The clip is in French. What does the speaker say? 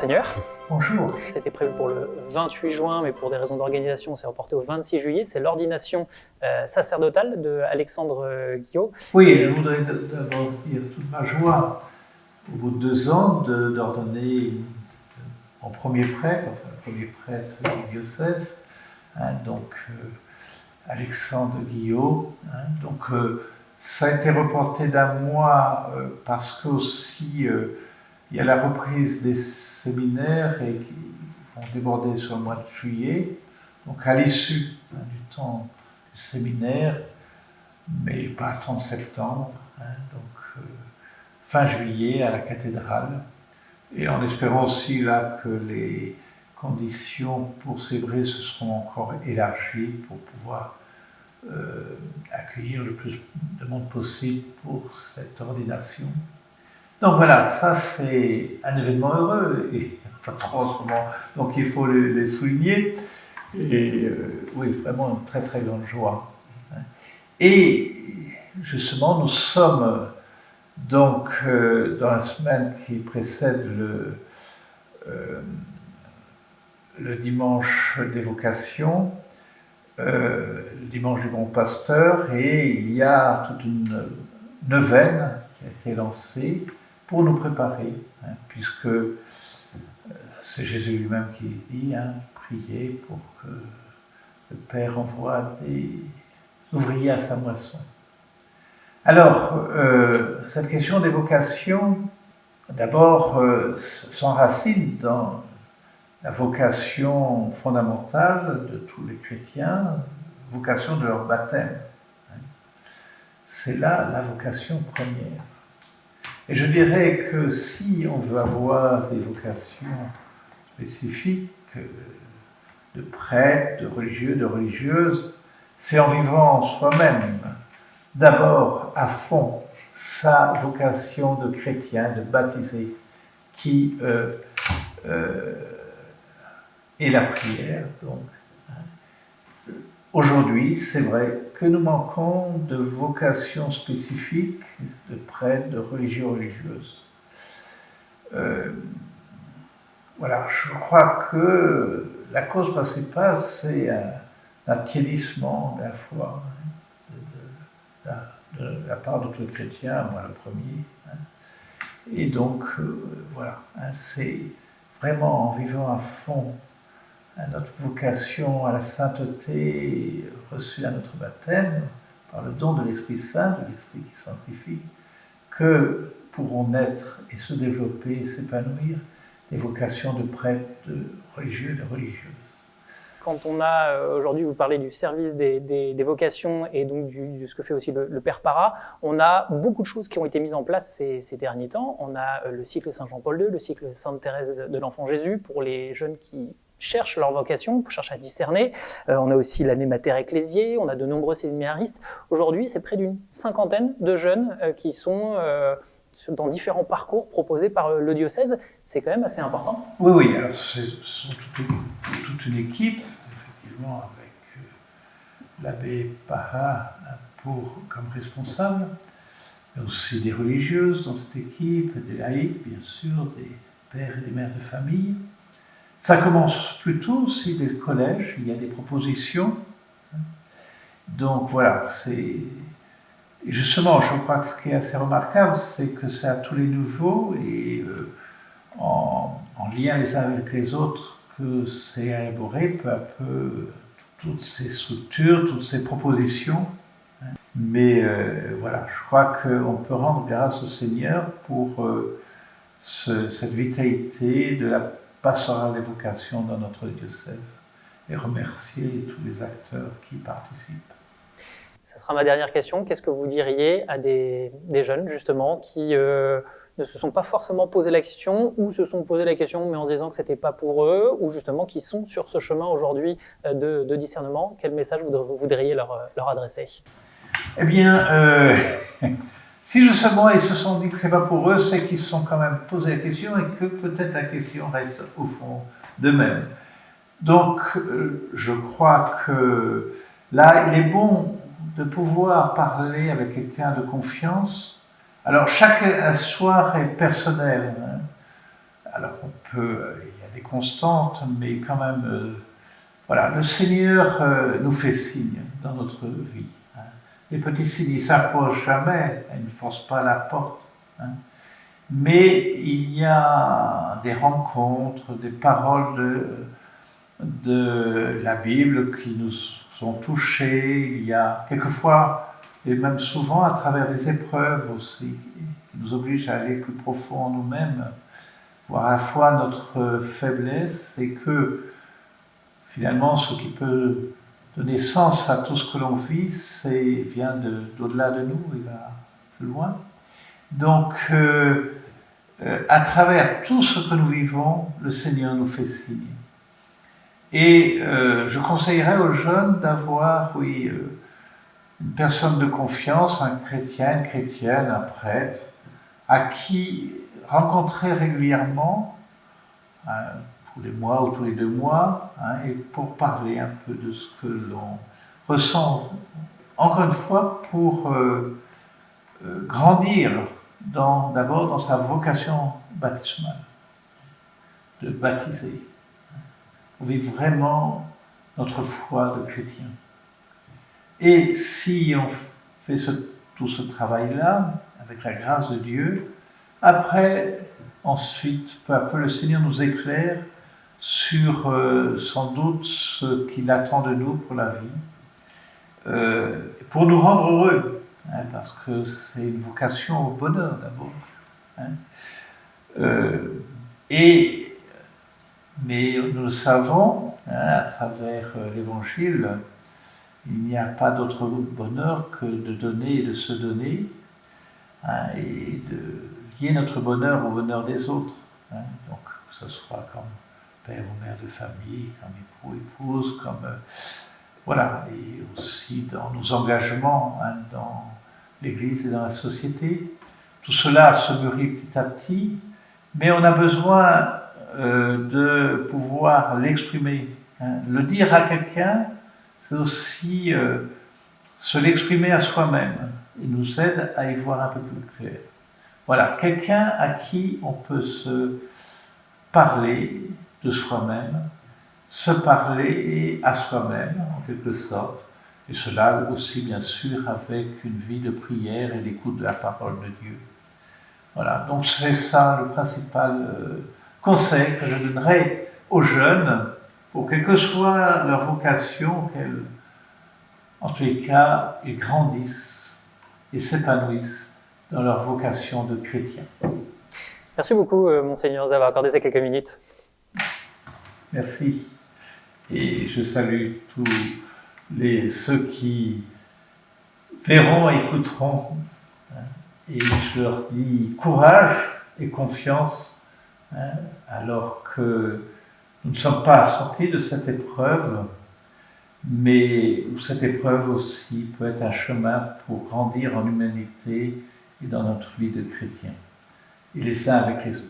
Monseigneur. Bonjour. C'était prévu pour le 28 juin, mais pour des raisons d'organisation, c'est reporté au 26 juillet. C'est l'ordination sacerdotale de Alexandre Guillot. Oui, je voudrais d'abord dire toute ma joie au bout de 2 ans d'ordonner mon premier prêtre, le premier prêtre du diocèse, Alexandre Guillot. Ça a été reporté d'un mois parce qu'aussi il y a la reprise des séminaires et qui vont déborder sur le mois de juillet. Donc à l'issue du temps du séminaire, mais pas à 30 septembre, fin juillet à la cathédrale. Et en espérant aussi là que les conditions pour célébrer se seront encore élargies pour pouvoir accueillir le plus de monde possible pour cette ordination. Donc voilà, ça c'est un événement heureux, et pas trop en ce moment, donc il faut les souligner. Et oui, vraiment une très très grande joie. Et justement, nous sommes donc dans la semaine qui précède le dimanche des vocations, le dimanche du bon pasteur, et il y a toute une neuvaine qui a été lancée pour nous préparer, puisque c'est Jésus lui-même qui dit, priez pour que le Père envoie des ouvriers à sa moisson. Alors, cette question des vocations, d'abord, s'enracine dans la vocation fondamentale de tous les chrétiens, vocation de leur baptême. C'est là la vocation première. Et je dirais que si on veut avoir des vocations spécifiques, de prêtres, de religieux, de religieuses, c'est en vivant soi-même, d'abord à fond, sa vocation de chrétien, de baptisé, qui est la prière. Donc, aujourd'hui, c'est vrai que nous manquons de vocations spécifiques, de prêtres, de religieux, religieuses. Voilà, je crois que la cause principale, c'est un attiédissement de la foi, de la part de tous les chrétiens, moi le premier. Et donc, voilà, c'est vraiment en vivant à fond notre vocation à la sainteté reçue à notre baptême, par le don de l'Esprit Saint, de l'Esprit qui sanctifie, que pourront naître et se développer et s'épanouir des vocations de prêtres, de religieux, de religieuses. Quand on a, aujourd'hui, vous parlez du service des vocations et donc de ce que fait aussi le Père Para, on a beaucoup de choses qui ont été mises en place ces derniers temps. On a le cycle Saint-Jean-Paul II, le cycle Sainte-Thérèse de l'Enfant Jésus pour les jeunes qui cherchent leur vocation, cherchent à discerner. On a aussi l'année Mater Ecclésiae, on a de nombreux séminaristes. Aujourd'hui, c'est près d'une 50aine de jeunes qui sont dans différents parcours proposés par le diocèse. C'est quand même assez important. Oui, alors ce sont toute une équipe, effectivement, avec l'abbé Para comme responsable, mais aussi des religieuses dans cette équipe, des laïcs, bien sûr, des pères et des mères de famille. Ça commence plutôt aussi des collèges, il y a des propositions. Donc voilà, et justement, je crois que ce qui est assez remarquable, c'est que c'est à tous les niveaux et en lien les uns avec les autres que c'est élaboré peu à peu toutes ces structures, toutes ces propositions. Mais voilà, je crois qu'on peut rendre grâce au Seigneur pour cette vitalité de la pastorale des vocations dans notre diocèse et remercier tous les acteurs qui participent. Ça sera ma dernière question. Qu'est-ce que vous diriez à des jeunes, justement, qui ne se sont pas forcément posé la question, ou se sont posé la question, mais en se disant que ce n'était pas pour eux, ou justement qui sont sur ce chemin aujourd'hui de discernement? Quel message vous voudriez leur adresser? Eh bien, si justement ils se sont dit que ce n'est pas pour eux, c'est qu'ils se sont quand même posé la question et que peut-être la question reste au fond d'eux-mêmes. Donc, je crois que là, il est bon de pouvoir parler avec quelqu'un de confiance. Alors, chaque soir est personnel. alors il y a des constantes, mais quand même, voilà, le Seigneur nous fait signe dans notre vie. Hein. Les petits signes, ils ne s'approchent jamais, ils ne forcent pas la porte. Hein. Mais il y a des rencontres, des paroles de la Bible qui nous sont touchées. Il y a quelquefois, et même souvent à travers des épreuves aussi, qui nous obligent à aller plus profond en nous-mêmes, voir à la fois notre faiblesse et que finalement ce qui peut donner sens à tout ce que l'on vit, vient d'au-delà de nous, il va plus loin. Donc, à travers tout ce que nous vivons, le Seigneur nous fait signe. Et je conseillerais aux jeunes d'avoir, oui, une personne de confiance, un chrétien, une chrétienne, un prêtre, à qui rencontrer régulièrement, tous les mois ou tous les 2 mois, et pour parler un peu de ce que l'on ressent. Encore une fois, pour grandir d'abord dans sa vocation baptismale, de baptiser, pour vivre vraiment notre foi de chrétien. Et si on fait tout ce travail-là, avec la grâce de Dieu, après, ensuite, peu à peu, le Seigneur nous éclaire sur sans doute ce qu'il attend de nous pour la vie, pour nous rendre heureux, hein, parce que c'est une vocation au bonheur d'abord. Hein. Mais nous le savons, hein, à travers l'Évangile, il n'y a pas d'autre bonheur que de donner et de se donner, hein, et de lier notre bonheur au bonheur des autres. Hein, donc, que ce soit comme père ou mère de famille, comme époux, épouse, comme voilà, et aussi dans nos engagements, hein, dans l'Église et dans la société. Tout cela se mûrit petit à petit, mais on a besoin de pouvoir l'exprimer. Hein. Le dire à quelqu'un, c'est aussi se l'exprimer à soi-même. Il nous aide à y voir un peu plus clair. Voilà, quelqu'un à qui on peut se parler de soi-même, se parler à soi-même, en quelque sorte, et cela aussi, bien sûr, avec une vie de prière et d'écoute de la parole de Dieu. Voilà, donc c'est ça le principal conseil que je donnerais aux jeunes, pour quelle que soit leur vocation, qu'elles, en tous les cas, ils grandissent et s'épanouissent dans leur vocation de chrétien. Merci beaucoup, Monseigneur, d'avoir accordé ces quelques minutes. Merci. Et je salue tous ceux qui verront et écouteront. Et je leur dis courage et confiance, hein, alors que nous ne sommes pas sortis de cette épreuve, mais cette épreuve aussi peut être un chemin pour grandir en humanité et dans notre vie de chrétien, et les uns avec les autres.